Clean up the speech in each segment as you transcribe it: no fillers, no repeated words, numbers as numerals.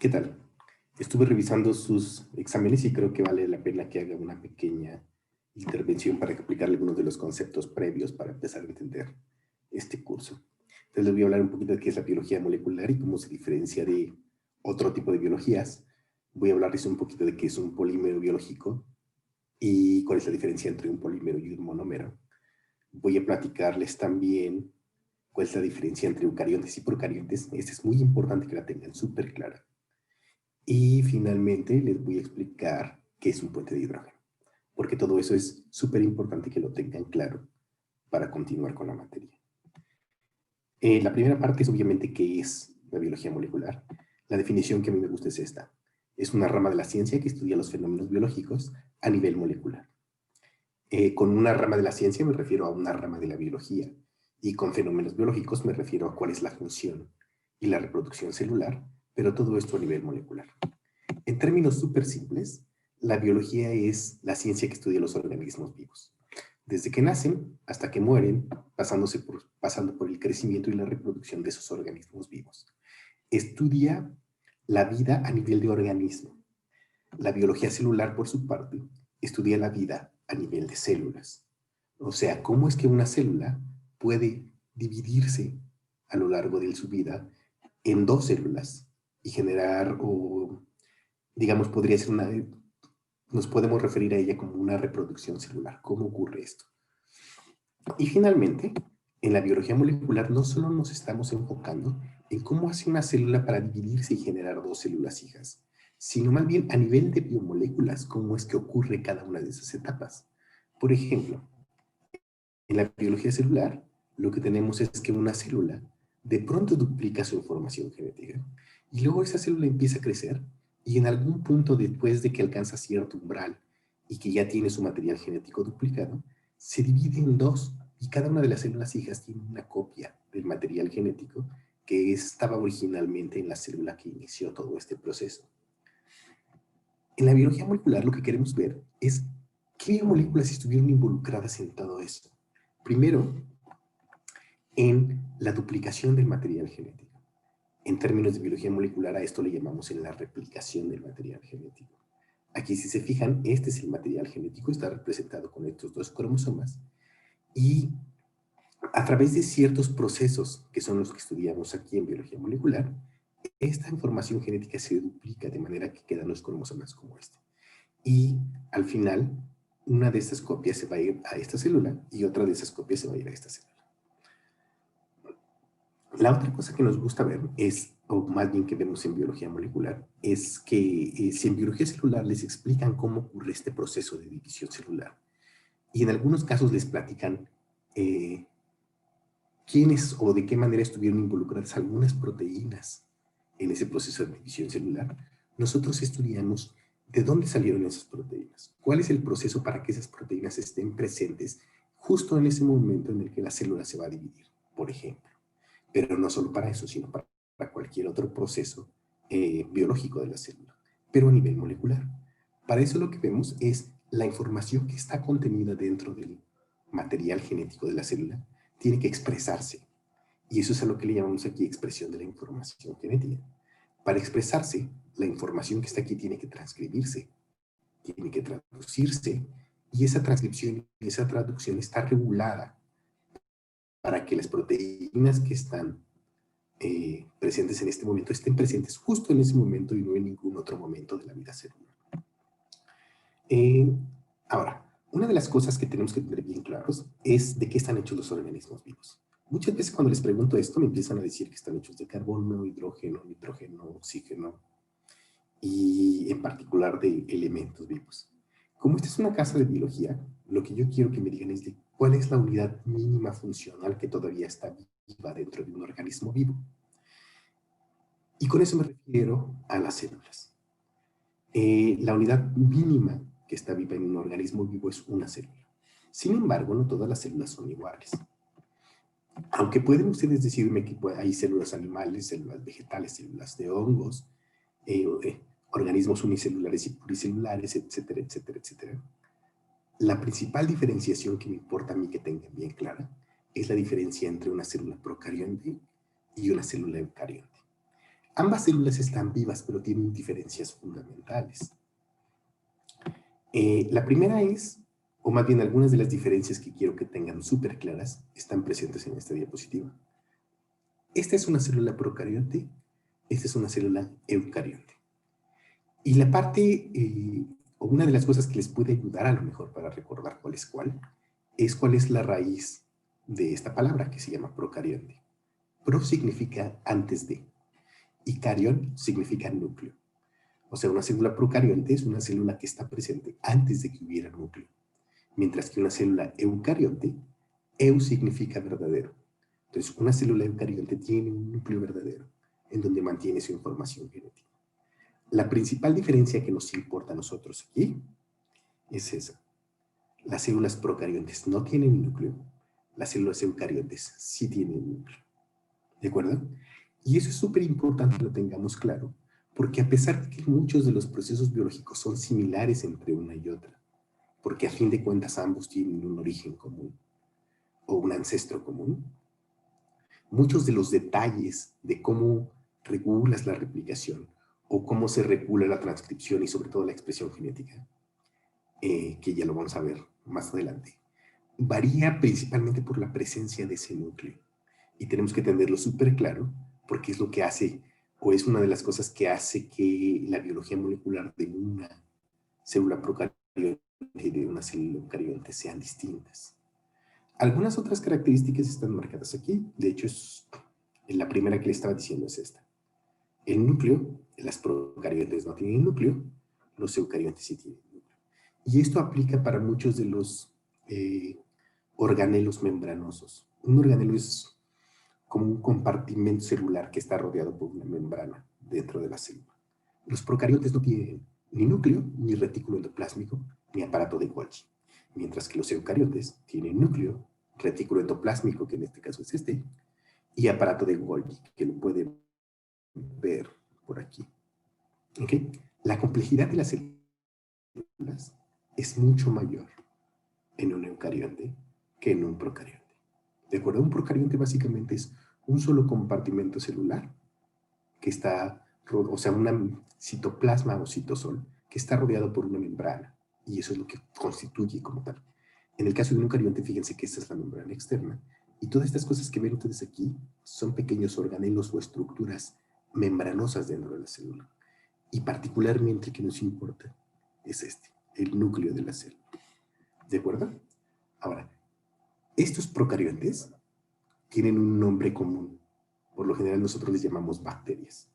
¿Qué tal? Estuve revisando sus exámenes y creo que vale la pena que haga una pequeña intervención para explicarle algunos de los conceptos previos para empezar a entender este curso. Entonces les voy a hablar un poquito de qué es la biología molecular y cómo se diferencia de otro tipo de biologías. Voy a hablarles un poquito de qué es un polímero biológico y cuál es la diferencia entre un polímero y un monómero. Voy a platicarles también cuál es la diferencia entre eucariontes y procariontes. Esta es muy importante que la tengan súper clara. Y finalmente les voy a explicar qué es un puente de hidrógeno, porque todo eso es súper importante que lo tengan claro para continuar con la materia. La primera parte es obviamente qué es la biología molecular. La definición que a mí me gusta es esta. Es una rama de la ciencia que estudia los fenómenos biológicos a nivel molecular. Con una rama de la ciencia me refiero a una rama de la biología, y con fenómenos biológicos me refiero a cuál es la función y la reproducción celular, pero todo esto a nivel molecular. En términos súper simples, la biología es la ciencia que estudia los organismos vivos. Desde que nacen hasta que mueren, pasando por el crecimiento y la reproducción de esos organismos vivos. Estudia la vida a nivel de organismo. La biología celular, por su parte, estudia la vida a nivel de células. O sea, cómo es que una célula puede dividirse a lo largo de su vida en dos células y generar digamos, podría ser nos podemos referir a ella como una reproducción celular. ¿Cómo ocurre esto? Y finalmente, en la biología molecular no solo nos estamos enfocando en cómo hace una célula para dividirse y generar dos células hijas, sino más bien a nivel de biomoléculas, cómo es que ocurre cada una de esas etapas. Por ejemplo, en la biología celular, lo que tenemos es que una célula de pronto duplica su información genética y luego esa célula empieza a crecer y en algún punto después de que alcanza cierto umbral y que ya tiene su material genético duplicado, se divide en dos y cada una de las células hijas tiene una copia del material genético que estaba originalmente en la célula que inició todo este proceso. En la biología molecular lo que queremos ver es qué biomoléculas estuvieron involucradas en todo esto. Primero, en la duplicación del material genético. En términos de biología molecular, a esto le llamamos en la replicación del material genético. Aquí, si se fijan, este es el material genético, está representado con estos dos cromosomas, y a través de ciertos procesos, que son los que estudiamos aquí en biología molecular, esta información genética se duplica de manera que quedan los cromosomas como este. Y al final, una de estas copias se va a ir a esta célula y otra de esas copias se va a ir a esta célula. La otra cosa que nos gusta ver es, o más bien que vemos en biología molecular, es que si en biología celular les explican cómo ocurre este proceso de división celular, y en algunos casos les platican quiénes o de qué manera estuvieron involucradas algunas proteínas en ese proceso de división celular, nosotros estudiamos de dónde salieron esas proteínas, cuál es el proceso para que esas proteínas estén presentes justo en ese momento en el que la célula se va a dividir, por ejemplo. Pero no solo para eso, sino para cualquier otro proceso biológico de la célula, pero a nivel molecular. Para eso lo que vemos es la información que está contenida dentro del material genético de la célula, tiene que expresarse. Y eso es a lo que le llamamos aquí expresión de la información genética. Para expresarse, la información que está aquí tiene que transcribirse, tiene que traducirse, y esa transcripción y esa traducción está regulada para que las proteínas que están presentes en este momento estén presentes justo en ese momento y no en ningún otro momento de la vida celular. Ahora, una de las cosas que tenemos que tener bien claros es de qué están hechos los organismos vivos. Muchas veces cuando les pregunto esto me empiezan a decir que están hechos de carbono, hidrógeno, nitrógeno, oxígeno y en particular de elementos vivos. Como esta es una casa de biología, lo que yo quiero que me digan es de cuál es la unidad mínima funcional que todavía está viva dentro de un organismo vivo. Y con eso me refiero a las células. La unidad mínima que está viva en un organismo vivo es una célula. Sin embargo, no todas las células son iguales. Aunque pueden ustedes decirme que hay células animales, células vegetales, células de hongos, organismos unicelulares y pluricelulares, etcétera, etcétera, etcétera. La principal diferenciación que me importa a mí que tengan bien clara es la diferencia entre una célula procarionte y una célula eucarionte. Ambas células están vivas, pero tienen diferencias fundamentales. La primera es, o más bien algunas de las diferencias que quiero que tengan súper claras, están presentes en esta diapositiva. Esta es una célula procarionte, esta es una célula eucarionte. Y la parte, o una de las cosas que les puede ayudar a lo mejor para recordar cuál es la raíz de esta palabra que se llama procarionte. Pro significa antes de, y carión significa núcleo. O sea, una célula procarionte es una célula que está presente antes de que hubiera núcleo. Mientras que una célula eucarionte, eu significa verdadero. Entonces, una célula eucarionte tiene un núcleo verdadero en donde mantiene su información genética. La principal diferencia que nos importa a nosotros aquí es esa. Las células procariontes no tienen núcleo, las células eucariontes sí tienen núcleo. ¿De acuerdo? Y eso es súper importante que lo tengamos claro, porque a pesar de que muchos de los procesos biológicos son similares entre una y otra, porque a fin de cuentas ambos tienen un origen común o un ancestro común, muchos de los detalles de cómo regulas la replicación o cómo se regula la transcripción y sobre todo la expresión genética, que ya lo vamos a ver más adelante, varía principalmente por la presencia de ese núcleo. Y tenemos que tenerlo súper claro porque es lo que hace, o es una de las cosas que hace que la biología molecular de una célula procarionte y de una célula eucarionte sean distintas. Algunas otras características están marcadas aquí. De hecho, la primera que le estaba diciendo es esta. El núcleo, las procariontes no tienen núcleo, los eucariontes sí tienen núcleo. Y esto aplica para muchos de los organelos membranosos. Un organelo es como un compartimento celular que está rodeado por una membrana dentro de la célula. Los procariontes no tienen ni núcleo, ni retículo endoplásmico, ni aparato de Golgi. Mientras que los eucariontes tienen núcleo, retículo endoplásmico, que en este caso es este, y aparato de Golgi, que lo pueden ver por aquí. ¿Okay? La complejidad de las células es mucho mayor en un eucarionte que en un procarionte. ¿De acuerdo? Un procarionte básicamente es un solo compartimento celular que está, o sea, un citoplasma o citosol que está rodeado por una membrana, y eso es lo que constituye como tal. En el caso de un eucarionte, fíjense que esta es la membrana externa, y todas estas cosas que ven ustedes aquí son pequeños organelos o estructuras membranosas dentro de la célula, y particularmente el que nos importa es el núcleo de la célula. ¿De acuerdo? Ahora, estos procariontes tienen un nombre común. Por lo general nosotros les llamamos bacterias.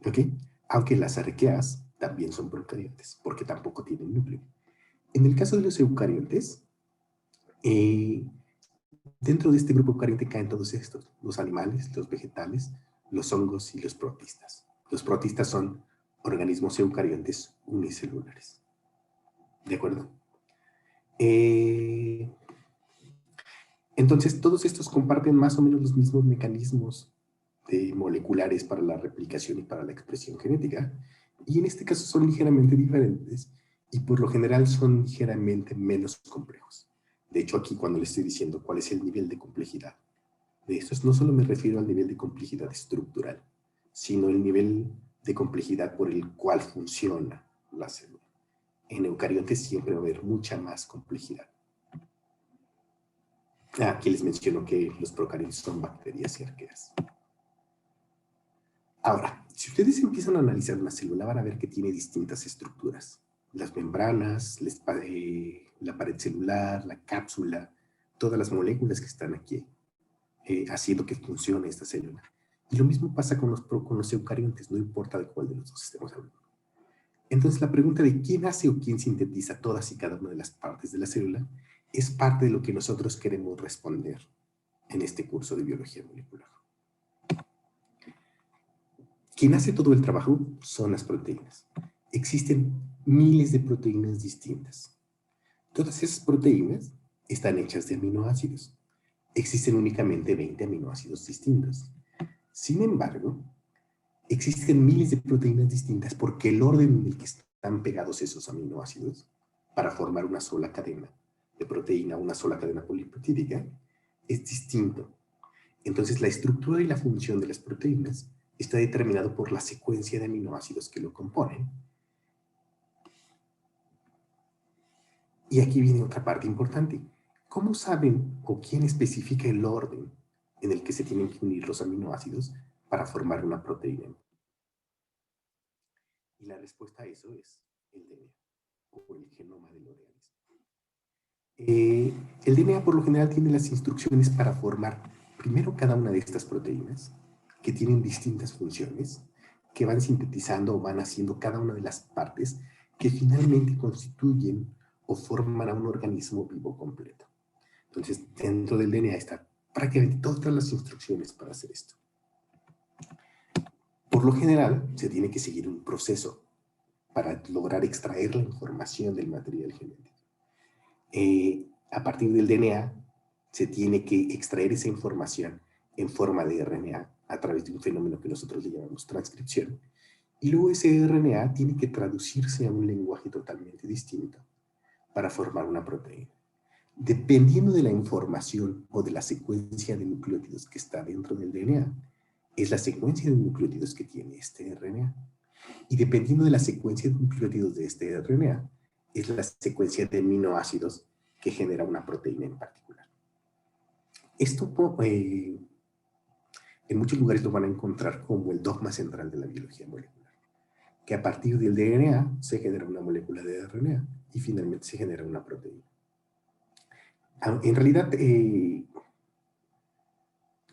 ¿Ok? Aunque las arqueas también son procariontes, porque tampoco tienen núcleo. En el caso de los eucariontes, dentro de este grupo eucarionte caen todos estos, los animales, los vegetales, los hongos y los protistas. Los protistas son organismos eucariontes unicelulares. ¿De acuerdo? Entonces, todos estos comparten más o menos los mismos mecanismos moleculares para la replicación y para la expresión genética, y en este caso son ligeramente diferentes y por lo general son ligeramente menos complejos. De hecho, aquí cuando le estoy diciendo cuál es el nivel de complejidad de estos, no solo me refiero al nivel de complejidad estructural, sino el nivel de complejidad por el cual funciona la célula. En eucariontes siempre va a haber mucha más complejidad. Aquí les menciono que los procariontes son bacterias y arqueas. Ahora, si ustedes empiezan a analizar una célula, van a ver que tiene distintas estructuras. Las membranas, la pared celular, la cápsula, todas las moléculas que están aquí, haciendo que funcione esta célula. Y lo mismo pasa con los eucariontes, no importa de cuál de los dos estemos hablando. Entonces, la pregunta de quién hace o quién sintetiza todas y cada una de las partes de la célula es parte de lo que nosotros queremos responder en este curso de biología molecular. Quien hace todo el trabajo son las proteínas. Existen miles de proteínas distintas. Todas esas proteínas están hechas de aminoácidos. Existen únicamente 20 aminoácidos distintos. Sin embargo, existen miles de proteínas distintas porque el orden en el que están pegados esos aminoácidos para formar una sola cadena de proteína, una sola cadena polipeptídica, es distinto. Entonces, la estructura y la función de las proteínas está determinado por la secuencia de aminoácidos que lo componen. Y aquí viene otra parte importante. ¿Cómo saben o quién especifica el orden en el que se tienen que unir los aminoácidos para formar una proteína? Y la respuesta a eso es el DNA, o el genoma del organismo. El DNA por lo general tiene las instrucciones para formar primero cada una de estas proteínas, que tienen distintas funciones, que van sintetizando o van haciendo cada una de las partes que finalmente constituyen o forman a un organismo vivo completo. Entonces, dentro del DNA están prácticamente todas las instrucciones para hacer esto. Por lo general, se tiene que seguir un proceso para lograr extraer la información del material genético. A partir del DNA, se tiene que extraer esa información en forma de RNA a través de un fenómeno que nosotros le llamamos transcripción. Y luego ese RNA tiene que traducirse a un lenguaje totalmente distinto para formar una proteína. Dependiendo de la información o de la secuencia de nucleótidos que está dentro del DNA, es la secuencia de nucleótidos que tiene este RNA. Y dependiendo de la secuencia de nucleótidos de este RNA, es la secuencia de aminoácidos que genera una proteína en particular. Esto en muchos lugares lo van a encontrar como el dogma central de la biología molecular, que a partir del DNA se genera una molécula de RNA y finalmente se genera una proteína. En realidad,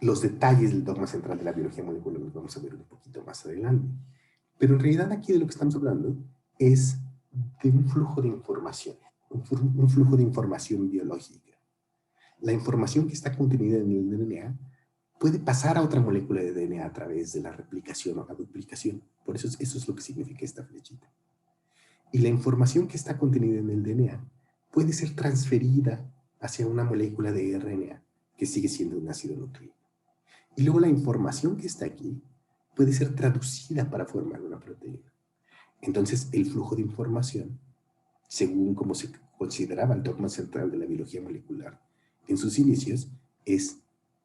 los detalles del dogma central de la biología molecular los vamos a ver un poquito más adelante. Pero en realidad aquí de lo que estamos hablando es de un flujo de información, un flujo de información biológica. La información que está contenida en el DNA puede pasar a otra molécula de DNA a través de la replicación o la duplicación. Por eso eso es lo que significa esta flechita. Y la información que está contenida en el DNA puede ser transferida hacia una molécula de RNA que sigue siendo un ácido nucleico. Y luego la información que está aquí puede ser traducida para formar una proteína. Entonces, el flujo de información, según como se consideraba el dogma central de la biología molecular en sus inicios, es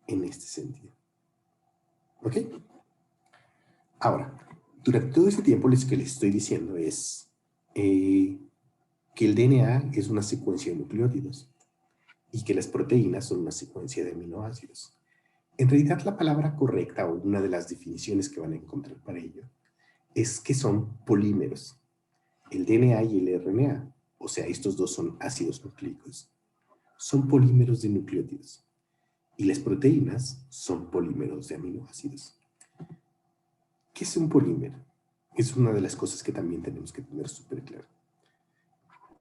en este sentido. ¿Ok? Ahora, durante todo este tiempo lo que les estoy diciendo es que el DNA es una secuencia de nucleótidos y que las proteínas son una secuencia de aminoácidos. En realidad, la palabra correcta o una de las definiciones que van a encontrar para ello es que son polímeros. El DNA y el RNA, o sea, estos dos son ácidos nucleicos, son polímeros de nucleótidos. Y las proteínas son polímeros de aminoácidos. ¿Qué es un polímero? Es una de las cosas que también tenemos que tener súper claro.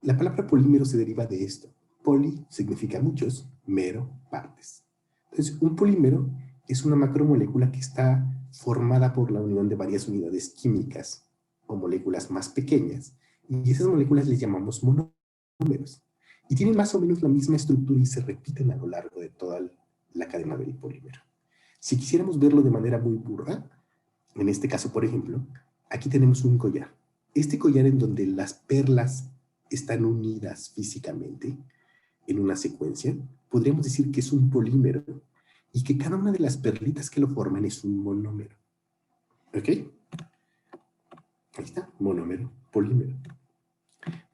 La palabra polímero se deriva de esto. Poli significa muchos, mero, partes. Entonces, un polímero es una macromolécula que está formada por la unión de varias unidades químicas o moléculas más pequeñas, y esas moléculas les llamamos monómeros. Y tienen más o menos la misma estructura y se repiten a lo largo de toda la cadena del polímero. Si quisiéramos verlo de manera muy burda, en este caso, por ejemplo, aquí tenemos un collar. Este collar en donde las perlas están unidas físicamente en una secuencia, podríamos decir que es un polímero y que cada una de las perlitas que lo forman es un monómero. ¿Ok? Ahí está, monómero, polímero.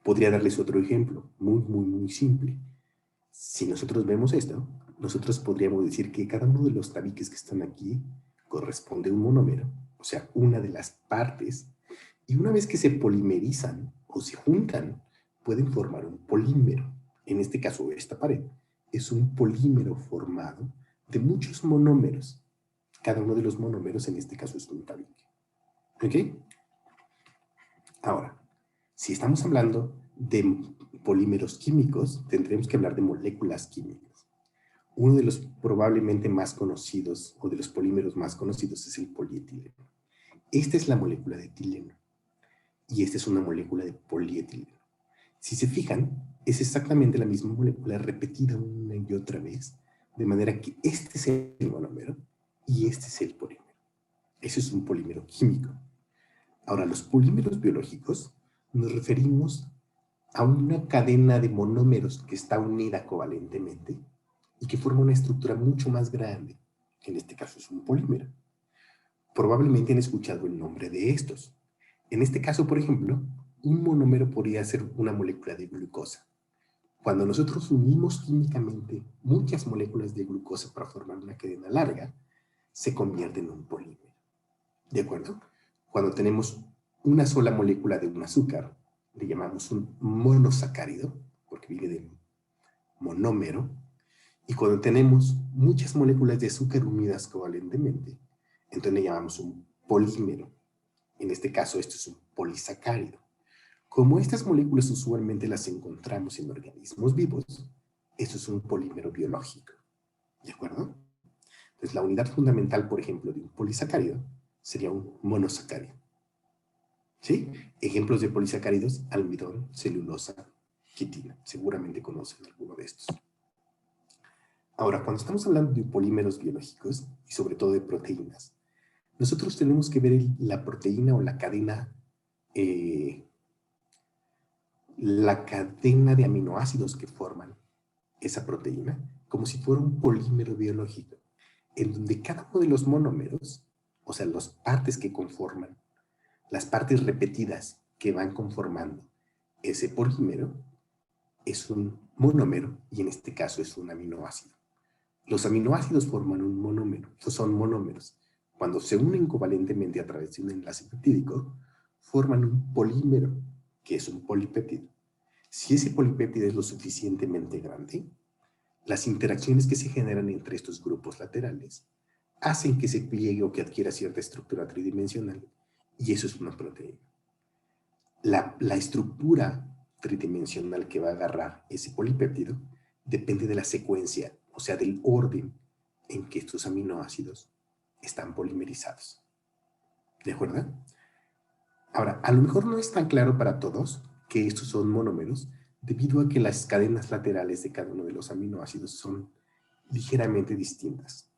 Podría darles otro ejemplo, muy simple. Si nosotros vemos esto, nosotros podríamos decir que cada uno de los tabiques que están aquí corresponde a un monómero, o sea, una de las partes, y una vez que se polimerizan o se juntan, pueden formar un polímero. En este caso, esta pared es un polímero formado de muchos monómeros. Cada uno de los monómeros, en este caso, es un tabique. ¿Ok? Ahora, si estamos hablando de polímeros químicos, tendremos que hablar de moléculas químicas. Uno de los probablemente más conocidos, o de los polímeros más conocidos, es el polietileno. Esta es la molécula de etileno. Y esta es una molécula de polietileno. Si se fijan, es exactamente la misma molécula repetida una y otra vez, de manera que este es el monómero y este es el polímero. Eso es un polímero químico. Ahora, los polímeros biológicos nos referimos a una cadena de monómeros que está unida covalentemente y que forma una estructura mucho más grande, que en este caso es un polímero. Probablemente han escuchado el nombre de estos. En este caso, por ejemplo, un monómero podría ser una molécula de glucosa. Cuando nosotros unimos químicamente muchas moléculas de glucosa para formar una cadena larga, se convierte en un polímero. ¿De acuerdo? Cuando tenemos una sola molécula de un azúcar, le llamamos un monosacárido, porque viene del monómero. Y cuando tenemos muchas moléculas de azúcar unidas covalentemente, entonces le llamamos un polímero. En este caso, esto es un polisacárido. Como estas moléculas usualmente las encontramos en organismos vivos, esto es un polímero biológico. ¿De acuerdo? Entonces, la unidad fundamental, por ejemplo, de un polisacárido sería un monosacárido. ¿Sí? Ejemplos de polisacáridos: almidón, celulosa, quitina. Seguramente conocen alguno de estos. Ahora, cuando estamos hablando de polímeros biológicos, y sobre todo de proteínas, nosotros tenemos que ver la proteína o la cadena de aminoácidos que forman esa proteína como si fuera un polímero biológico, en donde cada uno de los monómeros, o sea, las partes que conforman, las partes repetidas que van conformando ese polímero, es un monómero, y en este caso es un aminoácido. Los aminoácidos forman un monómero, son monómeros. Cuando se unen covalentemente a través de un enlace peptídico, forman un polímero, que es un polipéptido. Si ese polipéptido es lo suficientemente grande, las interacciones que se generan entre estos grupos laterales hacen que se pliegue o que adquiera cierta estructura tridimensional, y eso es una proteína. La estructura tridimensional que va a agarrar ese polipéptido depende de la secuencia, o sea, del orden en que estos aminoácidos están polimerizados. ¿De acuerdo? Ahora, a lo mejor no es tan claro para todos que estos son monómeros, debido a que las cadenas laterales de cada uno de los aminoácidos son ligeramente distintas.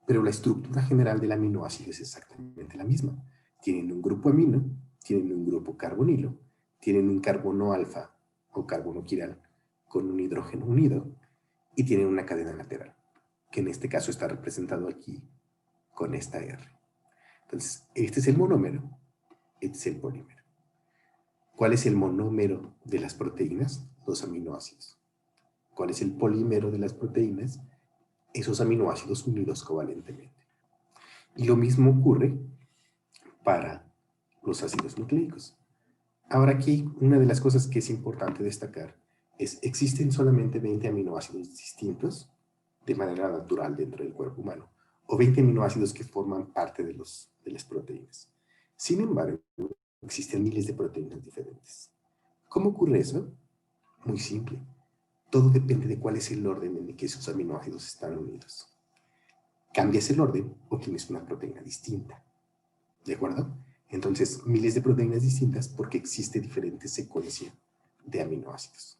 Pero la estructura general del aminoácido es exactamente la misma. Tienen un grupo amino, tienen un grupo carbonilo, tienen un carbono alfa o carbono quiral con un hidrógeno unido, y tienen una cadena lateral, que en este caso está representado aquí con esta R. Entonces, este es el monómero, este es el polímero. ¿Cuál es el monómero de las proteínas? Los aminoácidos. ¿Cuál es el polímero de las proteínas? Esos aminoácidos unidos covalentemente. Y lo mismo ocurre para los ácidos nucleicos. Ahora aquí, una de las cosas que es importante destacar es: existen solamente 20 aminoácidos distintos de manera natural dentro del cuerpo humano, o 20 aminoácidos que forman parte de las proteínas. Sin embargo, existen miles de proteínas diferentes. ¿Cómo ocurre eso? Muy simple. Todo depende de cuál es el orden en el que esos aminoácidos están unidos. Cambias el orden, obtienes una proteína distinta. ¿De acuerdo? Entonces, miles de proteínas distintas porque existe diferente secuencia de aminoácidos.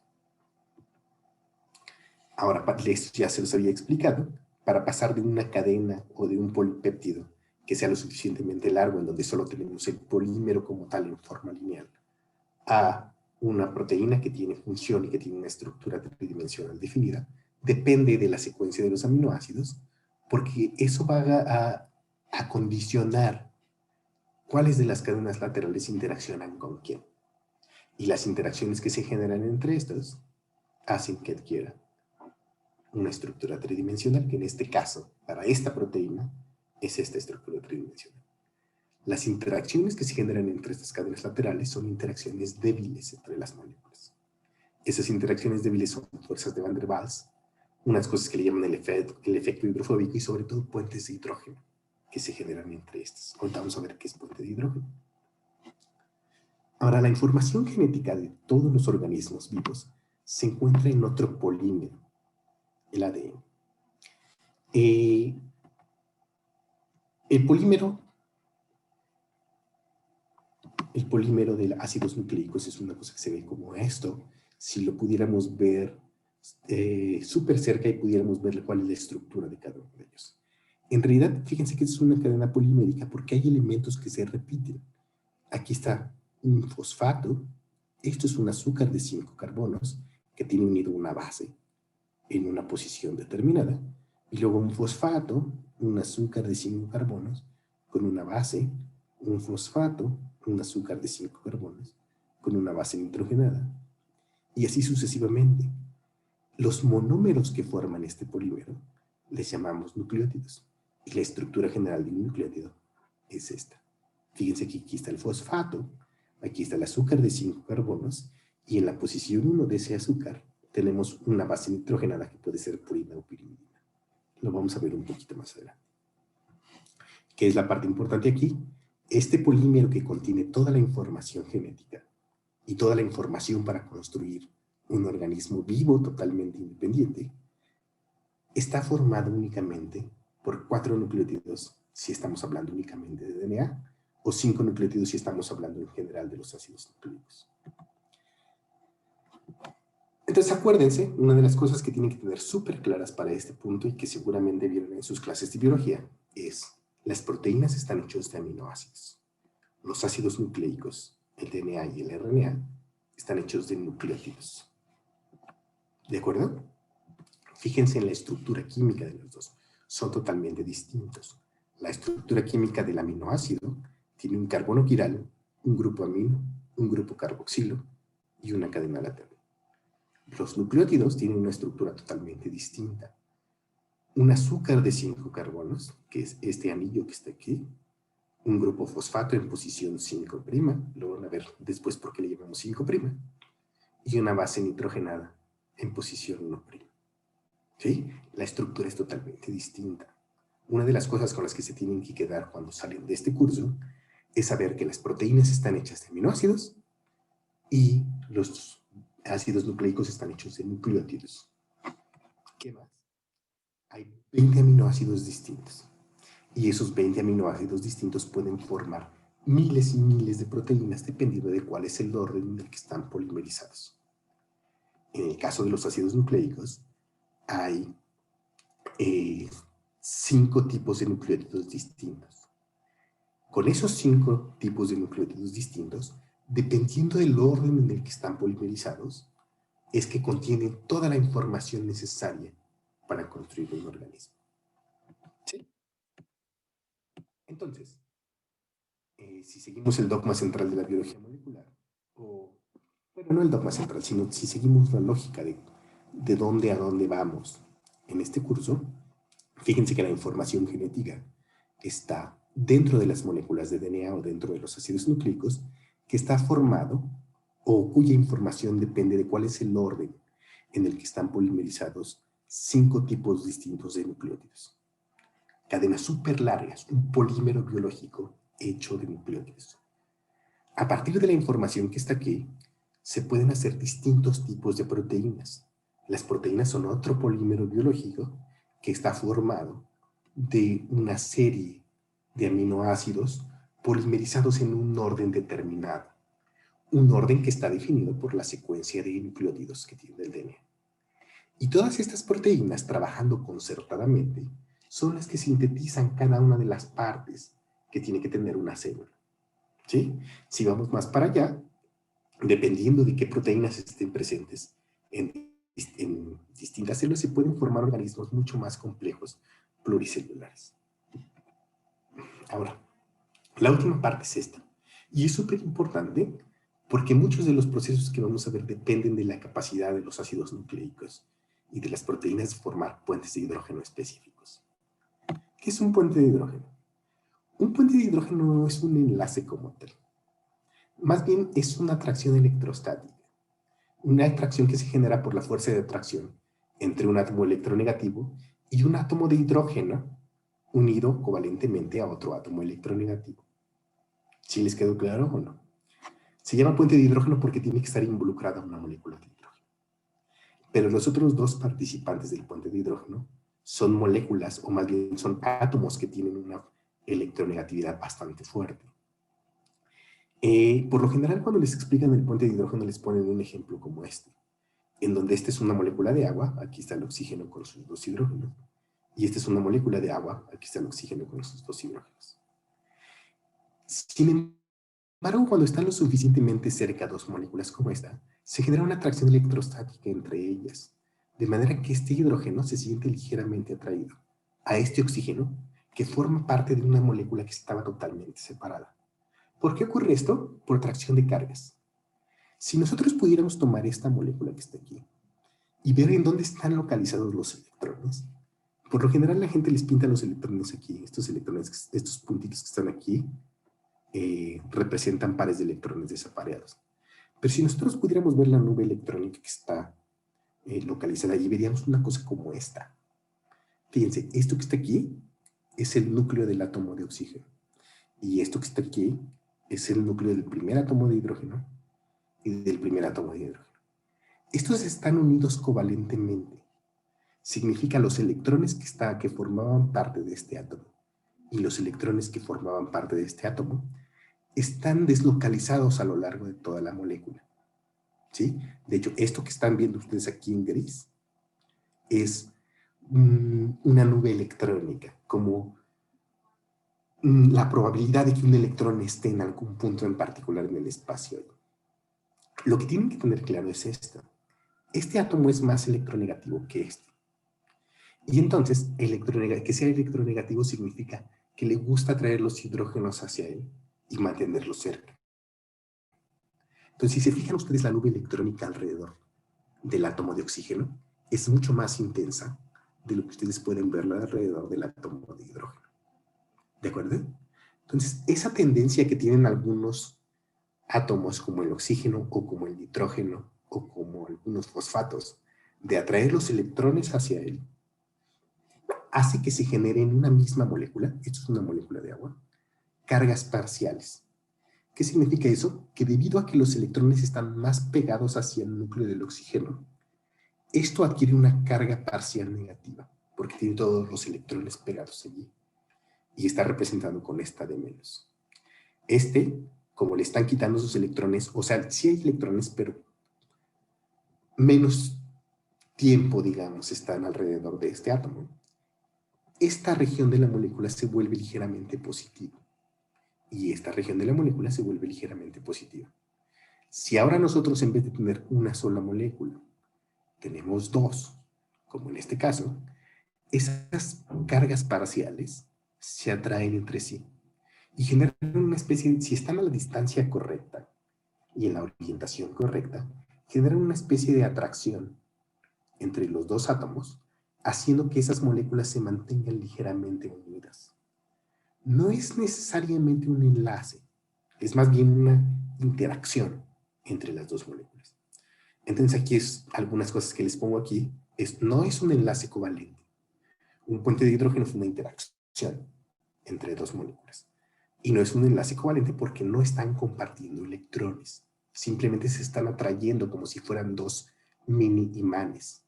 Ahora, esto ya se los había explicado. Para pasar de una cadena o de un polipéptido que sea lo suficientemente largo, en donde solo tenemos el polímero como tal en forma lineal, a una proteína que tiene función y que tiene una estructura tridimensional definida, depende de la secuencia de los aminoácidos, porque eso va a condicionar cuáles de las cadenas laterales interaccionan con quién. Y las interacciones que se generan entre estas hacen que adquiera una estructura tridimensional, que en este caso, para esta proteína, es esta estructura tridimensional. Las interacciones que se generan entre estas cadenas laterales son interacciones débiles entre las moléculas. Esas interacciones débiles son fuerzas de Van der Waals, unas cosas que le llaman el efecto hidrofóbico, y sobre todo puentes de hidrógeno que se generan entre estas. Ahorita vamos a ver qué es puente de hidrógeno. Ahora, la información genética de todos los organismos vivos se encuentra en otro polímero, el ADN. El polímero de ácidos nucleicos es una cosa que se ve como esto. Si lo pudiéramos ver súper cerca y pudiéramos ver cuál es la estructura de cada uno de ellos. En realidad, fíjense que es una cadena polimérica porque hay elementos que se repiten. Aquí está un fosfato. Esto es un azúcar de 5 carbonos que tiene unido una base en una posición determinada. Y luego un fosfato, un azúcar de 5 carbonos con una base, un fosfato, un azúcar de 5 carbonos, con una base nitrogenada, y así sucesivamente. Los monómeros que forman este polímero les llamamos nucleótidos, y la estructura general de un nucleótido es esta. Fíjense que aquí está el fosfato, aquí está el azúcar de 5 carbonos, y en la posición 1 de ese azúcar tenemos una base nitrogenada que puede ser purina o pirimidina. Lo vamos a ver un poquito más adelante. ¿Qué es la parte importante aquí? Este polímero que contiene toda la información genética y toda la información para construir un organismo vivo totalmente independiente, está formado únicamente por 4 nucleótidos si estamos hablando únicamente de DNA, o 5 nucleótidos si estamos hablando en general de los ácidos nucleicos. Entonces acuérdense, una de las cosas que tienen que tener súper claras para este punto y que seguramente vieron en sus clases de biología es: las proteínas están hechas de aminoácidos. Los ácidos nucleicos, el DNA y el RNA, están hechos de nucleótidos. ¿De acuerdo? Fíjense en la estructura química de los dos. Son totalmente distintos. La estructura química del aminoácido tiene un carbono quiral, un grupo amino, un grupo carboxilo y una cadena lateral. Los nucleótidos tienen una estructura totalmente distinta. Un azúcar de 5 carbonos, que es este anillo que está aquí, un grupo fosfato en posición 5', lo van a ver después por qué le llamamos 5', y una base nitrogenada en posición 1'. ¿Sí? La estructura es totalmente distinta. Una de las cosas con las que se tienen que quedar cuando salen de este curso es saber que las proteínas están hechas de aminoácidos y los ácidos nucleicos están hechos de nucleótidos. ¿Qué más? Hay 20 aminoácidos distintos. Y esos 20 aminoácidos distintos pueden formar miles y miles de proteínas dependiendo de cuál es el orden en el que están polimerizados. En el caso de los ácidos nucleicos, hay 5 tipos de nucleótidos distintos. Con esos 5 tipos de nucleótidos distintos, dependiendo del orden en el que están polimerizados, es que contienen toda la información necesaria para construir un organismo. ¿Sí? Entonces, si seguimos el dogma central de la biología molecular, bueno, no el dogma central, sino si seguimos la lógica de dónde a dónde vamos en este curso, fíjense que la información genética está dentro de las moléculas de DNA o dentro de los ácidos nucleicos, que está formado o cuya información depende de cuál es el orden en el que están polimerizados 5 tipos distintos de nucleótidos. Cadenas súper largas, un polímero biológico hecho de nucleótidos. A partir de la información que está aquí, se pueden hacer distintos tipos de proteínas. Las proteínas son otro polímero biológico que está formado de una serie de aminoácidos polimerizados en un orden determinado. Un orden que está definido por la secuencia de nucleótidos que tiene el DNA. Y todas estas proteínas, trabajando concertadamente, son las que sintetizan cada una de las partes que tiene que tener una célula. ¿Sí? Si vamos más para allá, dependiendo de qué proteínas estén presentes en distintas células, se pueden formar organismos mucho más complejos, pluricelulares. Ahora, la última parte es esta. Y es súper importante porque muchos de los procesos que vamos a ver dependen de la capacidad de los ácidos nucleicos y de las proteínas de formar puentes de hidrógeno específicos. ¿Qué es un puente de hidrógeno? Un puente de hidrógeno no es un enlace como tal. Más bien es una atracción electrostática. Una atracción que se genera por la fuerza de atracción entre un átomo electronegativo y un átomo de hidrógeno unido covalentemente a otro átomo electronegativo. ¿Sí les quedó claro o no? Se llama puente de hidrógeno porque tiene que estar involucrada una molécula de hidrógeno. Pero los otros dos participantes del puente de hidrógeno son moléculas, o más bien son átomos que tienen una electronegatividad bastante fuerte. Por lo general, cuando les explican el puente de hidrógeno, les ponen un ejemplo como este, en donde esta es una molécula de agua, aquí está el oxígeno con sus 2 hidrógenos, y esta es una molécula de agua, aquí está el oxígeno con sus 2 hidrógenos. Sin embargo, cuando están lo suficientemente cerca 2 moléculas como esta, se genera una atracción electrostática entre ellas, de manera que este hidrógeno se siente ligeramente atraído a este oxígeno, que forma parte de una molécula que estaba totalmente separada. ¿Por qué ocurre esto? Por atracción de cargas. Si nosotros pudiéramos tomar esta molécula que está aquí y ver en dónde están localizados los electrones, por lo general la gente les pinta los electrones aquí, estos electrones, estos puntitos que están aquí, representan pares de electrones desapareados. Pero si nosotros pudiéramos ver la nube electrónica que está localizada allí, veríamos una cosa como esta. Fíjense, esto que está aquí es el núcleo del átomo de oxígeno. Y esto que está aquí es el núcleo del primer átomo de hidrógeno y del primer átomo de hidrógeno. Estos están unidos covalentemente. Significa los electrones que formaban parte de este átomo y los electrones que formaban parte de este átomo están deslocalizados a lo largo de toda la molécula. ¿Sí? De hecho, esto que están viendo ustedes aquí en gris es una nube electrónica, como la probabilidad de que un electrón esté en algún punto en particular en el espacio. Lo que tienen que tener claro es esto. Este átomo es más electronegativo que este. Y entonces, que sea electronegativo significa que le gusta traer los hidrógenos hacia él y mantenerlos cerca. Entonces, si se fijan ustedes, la nube electrónica alrededor del átomo de oxígeno es mucho más intensa de lo que ustedes pueden ver alrededor del átomo de hidrógeno. ¿De acuerdo? Entonces, esa tendencia que tienen algunos átomos como el oxígeno o como el nitrógeno o como algunos fosfatos de atraer los electrones hacia él, hace que se genere en una misma molécula, esto es una molécula de agua, cargas parciales. ¿Qué significa eso? Que debido a que los electrones están más pegados hacia el núcleo del oxígeno, esto adquiere una carga parcial negativa, porque tiene todos los electrones pegados allí, y está representado con esta de menos. Como le están quitando sus electrones, o sea, sí hay electrones, pero menos tiempo, digamos, están alrededor de este átomo. Esta región de la molécula se vuelve ligeramente positiva. Y esta región de la molécula se vuelve ligeramente positiva. Si ahora nosotros, en vez de tener una sola molécula, tenemos dos, como en este caso, esas cargas parciales se atraen entre sí y generan una especie, si están a la distancia correcta y en la orientación correcta, generan una especie de atracción entre los dos átomos, haciendo que esas moléculas se mantengan ligeramente unidas. No es necesariamente un enlace, es más bien una interacción entre las dos moléculas. Entonces aquí es algunas cosas que les pongo aquí, no es un enlace covalente. Un puente de hidrógeno es una interacción entre dos moléculas. Y no es un enlace covalente porque no están compartiendo electrones. Simplemente se están atrayendo como si fueran dos mini imanes.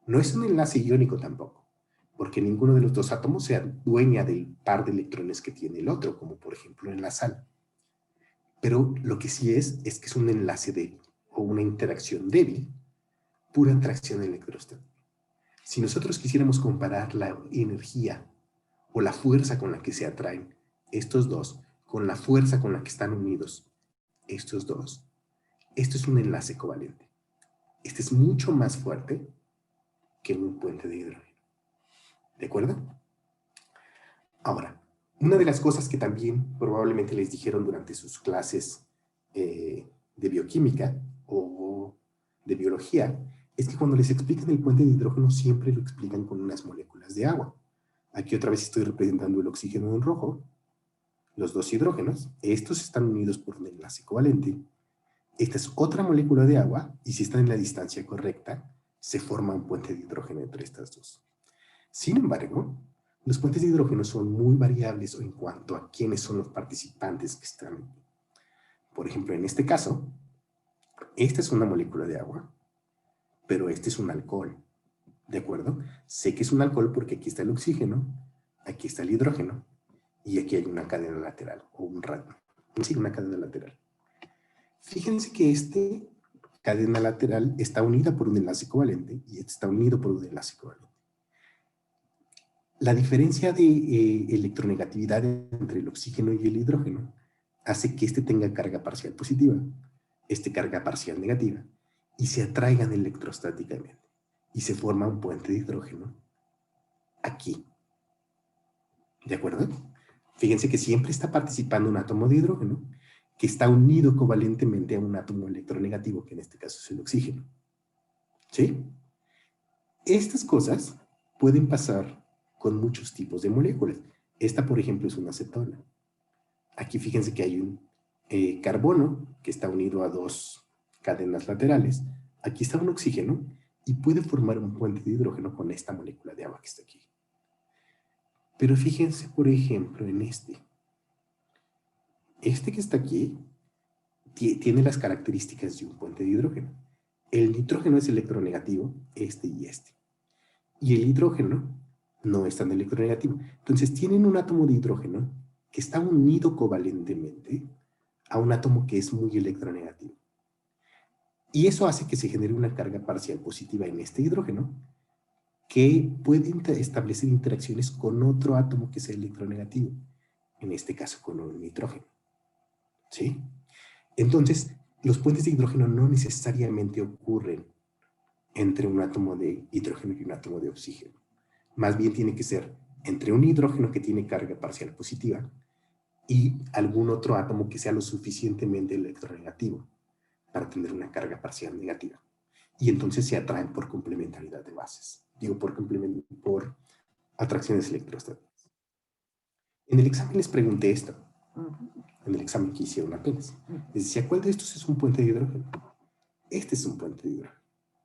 No es un enlace iónico tampoco, porque ninguno de los dos átomos se adueña del par de electrones que tiene el otro, como por ejemplo en la sal. Pero lo que sí es que es un enlace débil o una interacción débil, pura atracción electrostática. Si nosotros quisiéramos comparar la energía o la fuerza con la que se atraen estos dos, con la fuerza con la que están unidos estos dos, esto es un enlace covalente. Este es mucho más fuerte que un puente de hidrógeno. ¿De acuerdo? Ahora, una de las cosas que también probablemente les dijeron durante sus clases de bioquímica o de biología es que cuando les explican el puente de hidrógeno siempre lo explican con unas moléculas de agua. Aquí otra vez estoy representando el oxígeno en rojo, los dos hidrógenos, estos están unidos por un enlace covalente. Esta es otra molécula de agua y si están en la distancia correcta, se forma un puente de hidrógeno entre estas dos. Sin embargo, los puentes de hidrógeno son muy variables en cuanto a quiénes son los participantes que están aquí. Por ejemplo, en este caso, esta es una molécula de agua, pero este es un alcohol. ¿De acuerdo? Sé que es un alcohol porque aquí está el oxígeno, aquí está el hidrógeno, y aquí hay una cadena lateral, o un radio. Sí, una cadena lateral. Fíjense que esta cadena lateral está unida por un enlace covalente y este está unido por un enlace covalente. La diferencia de electronegatividad entre el oxígeno y el hidrógeno hace que este tenga carga parcial positiva, este carga parcial negativa, y se atraigan electrostáticamente. Y se forma un puente de hidrógeno aquí. ¿De acuerdo? Fíjense que siempre está participando un átomo de hidrógeno que está unido covalentemente a un átomo electronegativo, que en este caso es el oxígeno. ¿Sí? Estas cosas pueden pasar con muchos tipos de moléculas. Esta, por ejemplo, es una cetona. Aquí fíjense que hay un carbono que está unido a dos cadenas laterales. Aquí está un oxígeno y puede formar un puente de hidrógeno con esta molécula de agua que está aquí. Pero fíjense, por ejemplo, en este. Este que está aquí tiene las características de un puente de hidrógeno. El nitrógeno es electronegativo, este y este. Y el hidrógeno no es tan electronegativo. Entonces tienen un átomo de hidrógeno que está unido covalentemente a un átomo que es muy electronegativo. Y eso hace que se genere una carga parcial positiva en este hidrógeno que puede establecer interacciones con otro átomo que sea electronegativo, en este caso con un nitrógeno. ¿Sí? Entonces, los puentes de hidrógeno no necesariamente ocurren entre un átomo de hidrógeno y un átomo de oxígeno. Más bien tiene que ser entre un hidrógeno que tiene carga parcial positiva y algún otro átomo que sea lo suficientemente electronegativo para tener una carga parcial negativa. Y entonces se atraen por complementariedad de bases. Digo, por atracciones electrostáticas. En el examen les pregunté esto. En el examen que hicieron apenas. Les decía, ¿cuál de estos es un puente de hidrógeno? Este es un puente de hidrógeno.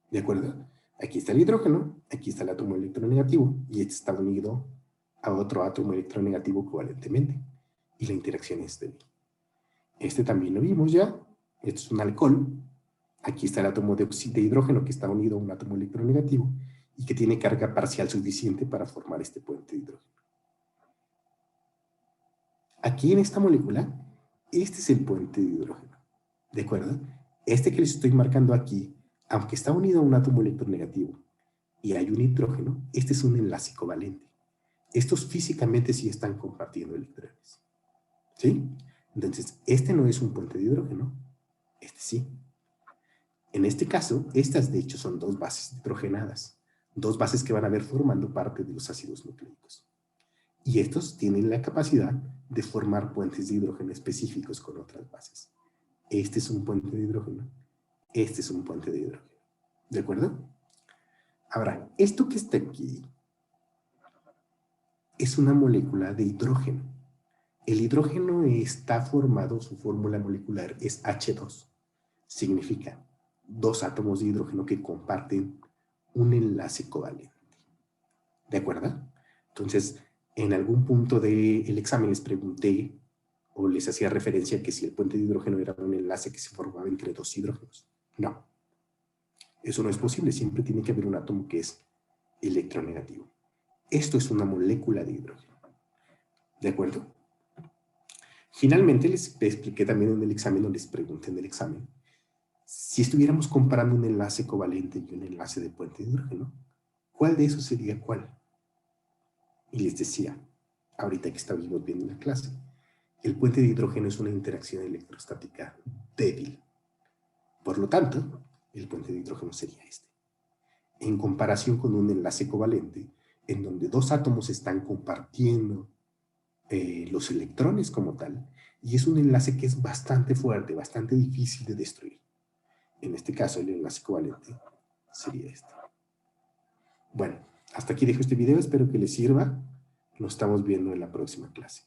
¿De acuerdo? Aquí está el hidrógeno, aquí está el átomo electronegativo y este está unido a otro átomo electronegativo covalentemente. Y la interacción es débil. Este también lo vimos ya. Esto es un alcohol. Aquí está el átomo de hidrógeno que está unido a un átomo electronegativo y que tiene carga parcial suficiente para formar este puente de hidrógeno. Aquí en esta molécula, este es el puente de hidrógeno. ¿De acuerdo? Este que les estoy marcando aquí, aunque está unido a un átomo electronegativo y hay un hidrógeno, este es un enlace covalente. Estos físicamente sí están compartiendo electrones. ¿Sí? Entonces, este no es un puente de hidrógeno, este sí. En este caso, estas de hecho son dos bases hidrogenadas, dos bases que van a ver formando parte de los ácidos nucleicos. Y estos tienen la capacidad de formar puentes de hidrógeno específicos con otras bases. Este es un puente de hidrógeno, este es un puente de hidrógeno. ¿De acuerdo? Ahora, esto que está aquí es una molécula de hidrógeno. El hidrógeno está formado, su fórmula molecular es H2. Significa dos átomos de hidrógeno que comparten un enlace covalente. ¿De acuerdo? Entonces, en algún punto del examen les pregunté o les hacía referencia que si el puente de hidrógeno era un enlace que se formaba entre dos hidrógenos. No. Eso no es posible. Siempre tiene que haber un átomo que es electronegativo. Esto es una molécula de hidrógeno. ¿De acuerdo? Finalmente les expliqué también en el examen, o les pregunté en el examen, si estuviéramos comparando un enlace covalente y un enlace de puente de hidrógeno, ¿cuál de esos sería cuál? Y les decía, ahorita que estábamos viendo en la clase, el puente de hidrógeno es una interacción electrostática débil. Por lo tanto, el puente de hidrógeno sería este. En comparación con un enlace covalente, en donde dos átomos están compartiendo los electrones como tal, y es un enlace que es bastante fuerte, bastante difícil de destruir. En este caso, el enlace covalente sería este. Bueno, hasta aquí dejo este video, espero que les sirva. Nos estamos viendo en la próxima clase.